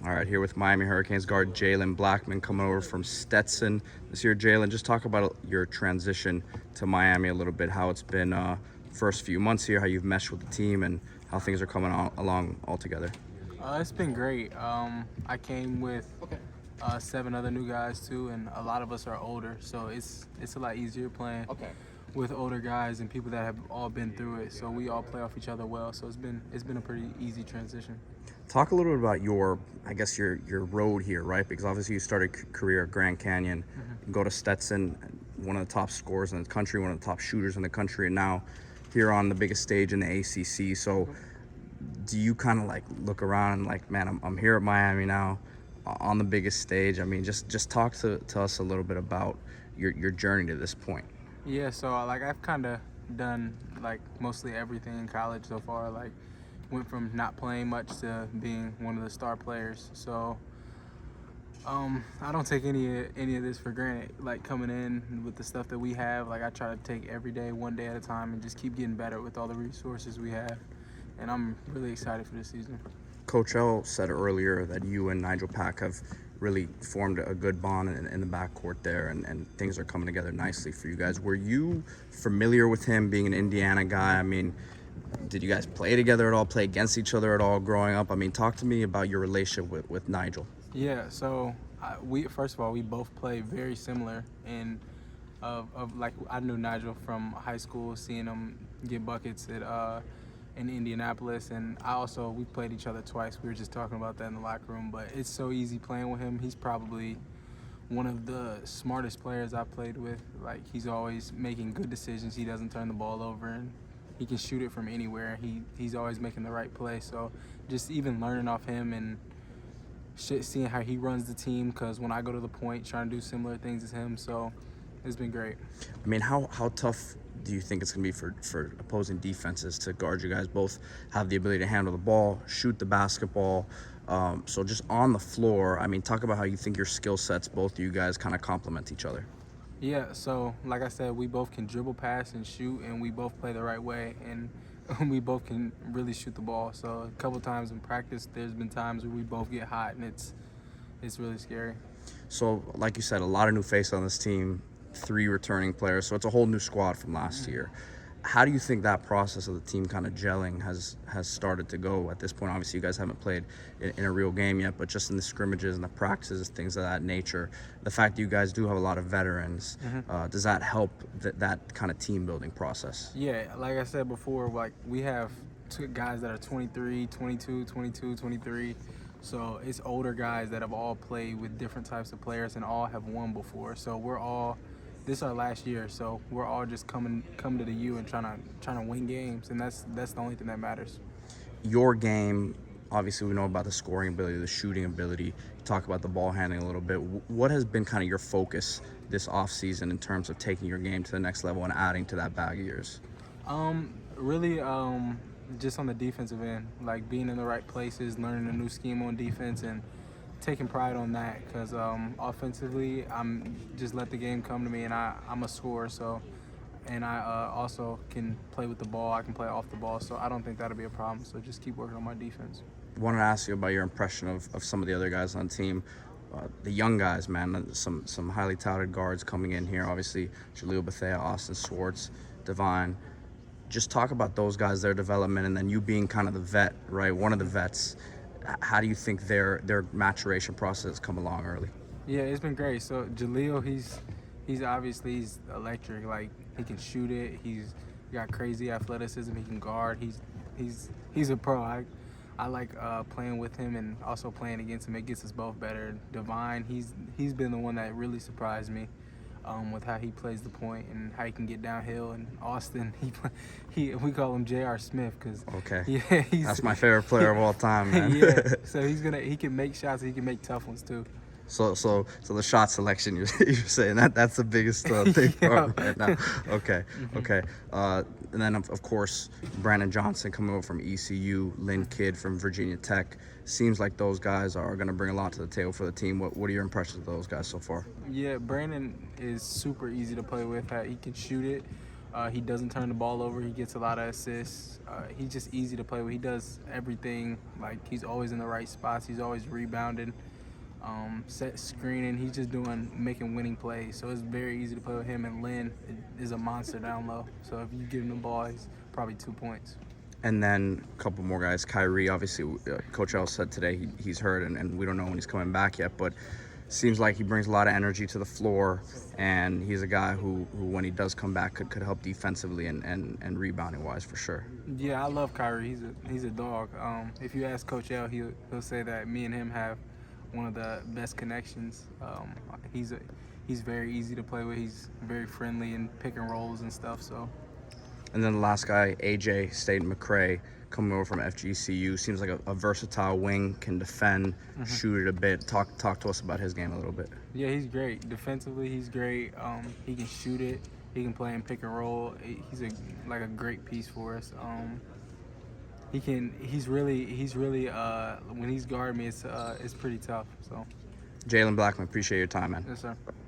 All right, here with Miami Hurricanes guard Jalen Blackmon coming over from Stetson this year. Jalen, just talk about your transition to Miami a little bit, how it's been first few months here, how you've meshed with the team, and how things are coming along altogether. It's been great. I came with 7 other new guys too, and a lot of us are older, so it's a lot easier playing with older guys and people that have all been through it. So we all play off each other well. So it's been a pretty easy transition. Talk a little bit about your road here, right? Because obviously you started career at Grand Canyon, go to Stetson, one of the top scorers in the country, one of the top shooters in the country, and now here on the biggest stage in the ACC. So do you kind of like look around and like, man, I'm here at Miami now on the biggest stage? I mean, just talk to us a little bit about your journey to this point. Yeah, so like I've kind of done like mostly everything in college so far. Like went from not playing much to being one of the star players. So I don't take any of this for granted. Like coming in with the stuff that we have, like I try to take every day, one day at a time, and just keep getting better with all the resources we have. And I'm really excited for this season. Coach L said earlier that you and Nigel Pack have really formed a good bond in the backcourt there, and things are coming together nicely for you guys. Were you familiar with him being an Indiana guy? I mean, did you guys play together at all, play against each other at all growing up? I mean, talk to me about your relationship with Nigel. Yeah, so we first of all, we both play very similar. And like I knew Nigel from high school, seeing him get buckets at in Indianapolis, and we played each other twice. We were just talking about that in the locker room, but it's so easy playing with him. He's probably one of the smartest players I've played with. Like he's always making good decisions. He doesn't turn the ball over, and he can shoot it from anywhere. He's always making the right play. So just even learning off him and seeing how he runs the team, because when I go to the point, trying to do similar things as him. So it's been great. I mean, how tough do you think it's going to be for opposing defenses to guard you guys? Both have the ability to handle the ball, shoot the basketball. So just on the floor, I mean, talk about how you think your skill sets, both of you guys, kind of complement each other. Yeah, so like I said, we both can dribble, pass, and shoot, and we both play the right way, and we both can really shoot the ball. So a couple times in practice, there's been times where we both get hot, and it's really scary. So like you said, a lot of new faces on this team, 3 returning players, so it's a whole new squad from last year. How do you think that process of the team kind of gelling has started to go at this point? Obviously, you guys haven't played in a real game yet, but just in the scrimmages and the practices, things of that nature, the fact that you guys do have a lot of veterans, does that help that kind of team building process? Yeah, like I said before, like we have 2 guys that are 23, 22, 22, 23. So it's older guys that have all played with different types of players and all have won before. So this is our last year, so we're all just coming to the U and trying to win games, and that's the only thing that matters. Your game, obviously we know about the scoring ability, the shooting ability. You talk about the ball handling a little bit. What has been kind of your focus this offseason in terms of taking your game to the next level and adding to that bag of yours? Really, just on the defensive end, like being in the right places, learning a new scheme on defense, and taking pride on that, because offensively, I'm just let the game come to me, and I'm a scorer. So, and I also can play with the ball. I can play off the ball, so I don't think that'll be a problem. So just keep working on my defense. I wanted to ask you about your impression of some of the other guys on the team. The young guys, man, some highly touted guards coming in here. Obviously, Jaleel Bethea, Austin Swartz, Devine. Just talk about those guys, their development, and then you being kind of the vet, right? One of the vets. How do you think their maturation process come along early? Yeah, it's been great. So Jaleel, he's obviously electric. Like he can shoot it. He's got crazy athleticism. He can guard. He's a pro. I like playing with him and also playing against him. It gets us both better. Devine, he's been the one that really surprised me with how he plays the point and how he can get downhill. And Austin, we call him J.R. Smith because That's my favorite player of all time, man. Yeah, so he can make shots. He can make tough ones too. So the shot selection, you're saying that's the biggest thing for him right now. Okay. And then of course Brandon Johnson coming over from ECU, Lynn Kidd from Virginia Tech. Seems like those guys are going to bring a lot to the table for the team. What are your impressions of those guys so far? Yeah, Brandon is super easy to play with. He can shoot it. He doesn't turn the ball over. He gets a lot of assists. He's just easy to play with. He does everything. Like, he's always in the right spots. He's always rebounding, set screening. He's just making winning plays. So it's very easy to play with him. And Lynn is a monster down low. So if you give him the ball, he's probably 2 points. And then a couple more guys. Kyrie, obviously, Coach L said today he's hurt, and we don't know when he's coming back yet, but seems like he brings a lot of energy to the floor, and he's a guy who when he does come back, could help defensively and rebounding-wise for sure. Yeah, I love Kyrie. He's a dog. If you ask Coach L, he'll say that me and him have one of the best connections. He's very easy to play with. He's very friendly in pick and rolls and stuff. So. And then the last guy, AJ McCrae, coming over from FGCU, seems like a versatile wing, can defend, shoot it a bit. Talk to us about his game a little bit. Yeah, he's great. Defensively, he's great. He can shoot it. He can play in pick and roll. He's like a great piece for us. He's really when he's guarding me, it's pretty tough. So. Jalen Blackmon, appreciate your time, man. Yes, sir.